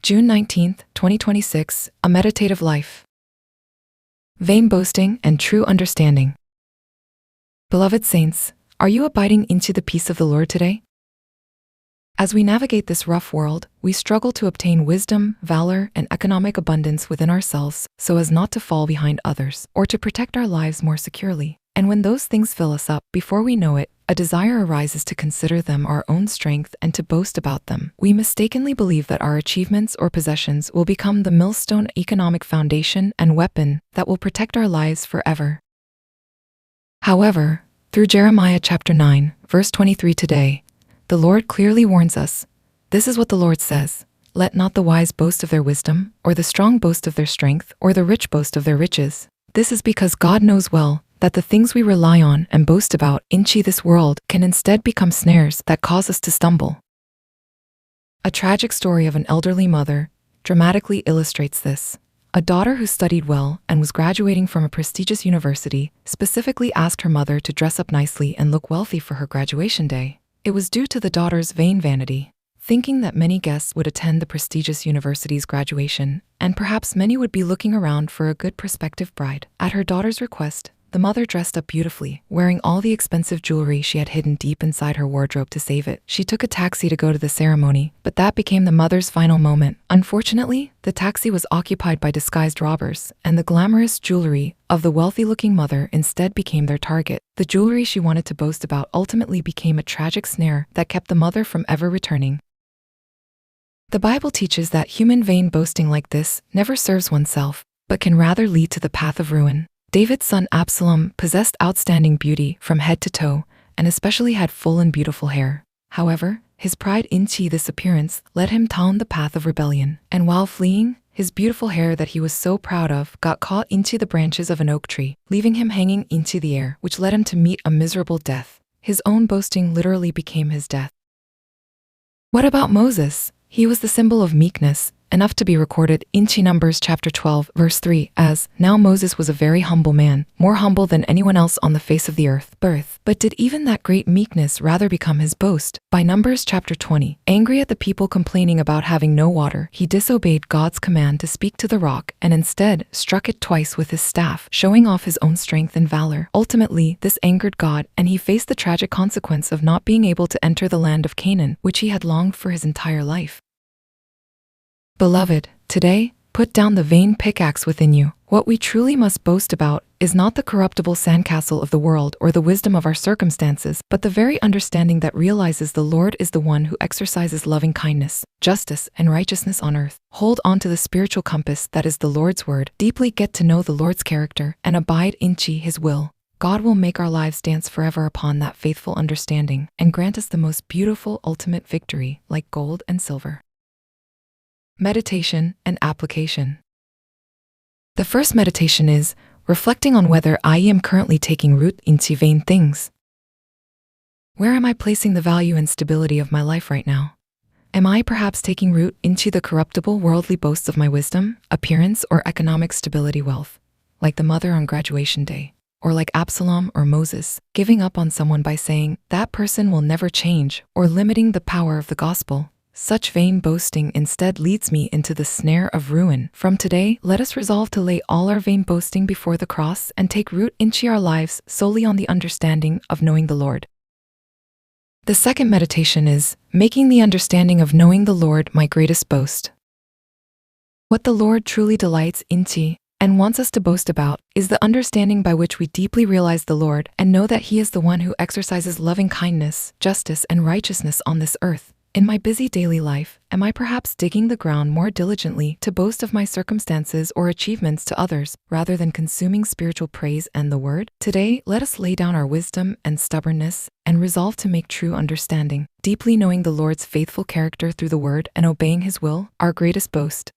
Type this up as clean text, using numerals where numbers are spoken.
June 19th, 2026, A Meditative Life. Vain boasting and true understanding. Beloved saints, are you abiding into the peace of the Lord today? As we navigate this rough world, we struggle to obtain wisdom, valor, and economic abundance within ourselves so as not to fall behind others or to protect our lives more securely. And when those things fill us up, before we know it, a desire arises to consider them our own strength and to boast about them. We mistakenly believe that our achievements or possessions will become the millstone economic foundation and weapon that will protect our lives forever. However, through Jeremiah chapter 9, verse 23 today, the Lord clearly warns us, "This is what the Lord says, let not the wise boast of their wisdom, or the strong boast of their strength, or the rich boast of their riches." This is because God knows well that the things we rely on and boast about in this world can instead become snares that cause us to stumble. A tragic story of an elderly mother dramatically illustrates this. A daughter who studied well and was graduating from a prestigious university specifically asked her mother to dress up nicely and look wealthy for her graduation day. It was due to the daughter's vain vanity, thinking that many guests would attend the prestigious university's graduation, and perhaps many would be looking around for a good prospective bride. At her daughter's request, the mother dressed up beautifully, wearing all the expensive jewelry she had hidden deep inside her wardrobe to save it. She took a taxi to go to the ceremony, but that became the mother's final moment. Unfortunately, the taxi was occupied by disguised robbers, and the glamorous jewelry of the wealthy-looking mother instead became their target. The jewelry she wanted to boast about ultimately became a tragic snare that kept the mother from ever returning. The Bible teaches that human vain boasting like this never serves oneself, but can rather lead to the path of ruin. David's son Absalom possessed outstanding beauty from head to toe, and especially had full and beautiful hair. However, his pride in this appearance led him down the path of rebellion, and while fleeing, his beautiful hair that he was so proud of got caught into the branches of an oak tree, leaving him hanging into the air, which led him to meet a miserable death. His own boasting literally became his death. What about Moses? He was the symbol of meekness, enough to be recorded in Numbers chapter 12, verse 3 as, "Now Moses was a very humble man, more humble than anyone else on the face of the earth." But did even that great meekness rather become his boast? By Numbers chapter 20, angry at the people complaining about having no water, he disobeyed God's command to speak to the rock and instead struck it twice with his staff, showing off his own strength and valor. Ultimately, this angered God, and he faced the tragic consequence of not being able to enter the land of Canaan, which he had longed for his entire life. Beloved, today, put down the vain pickaxe within you. What we truly must boast about is not the corruptible sandcastle of the world or the wisdom of our circumstances, but the very understanding that realizes the Lord is the one who exercises loving kindness, justice, and righteousness on earth. Hold on to the spiritual compass that is the Lord's word. Deeply get to know the Lord's character and abide in His will. God will make our lives dance forever upon that faithful understanding and grant us the most beautiful ultimate victory like gold and silver. Meditation and application. The first meditation is reflecting on whether I am currently taking root into vain things. Where am I placing the value and stability of my life right now? Am I perhaps taking root into the corruptible worldly boasts of my wisdom, appearance, or economic stability wealth, like the mother on graduation day, or like Absalom or Moses, giving up on someone by saying, "That person will never change," or limiting the power of the gospel? Such vain boasting instead leads me into the snare of ruin. From today, let us resolve to lay all our vain boasting before the cross and take root into our lives solely on the understanding of knowing the Lord. The second meditation is making the understanding of knowing the Lord my greatest boast. What the Lord truly delights into and wants us to boast about is the understanding by which we deeply realize the Lord and know that He is the one who exercises loving kindness, justice, and righteousness on this earth. In my busy daily life, am I perhaps digging the ground more diligently to boast of my circumstances or achievements to others, rather than consuming spiritual praise and the word? Today, let us lay down our wisdom and stubbornness and resolve to make true understanding, deeply knowing the Lord's faithful character through the word and obeying His will, our greatest boast.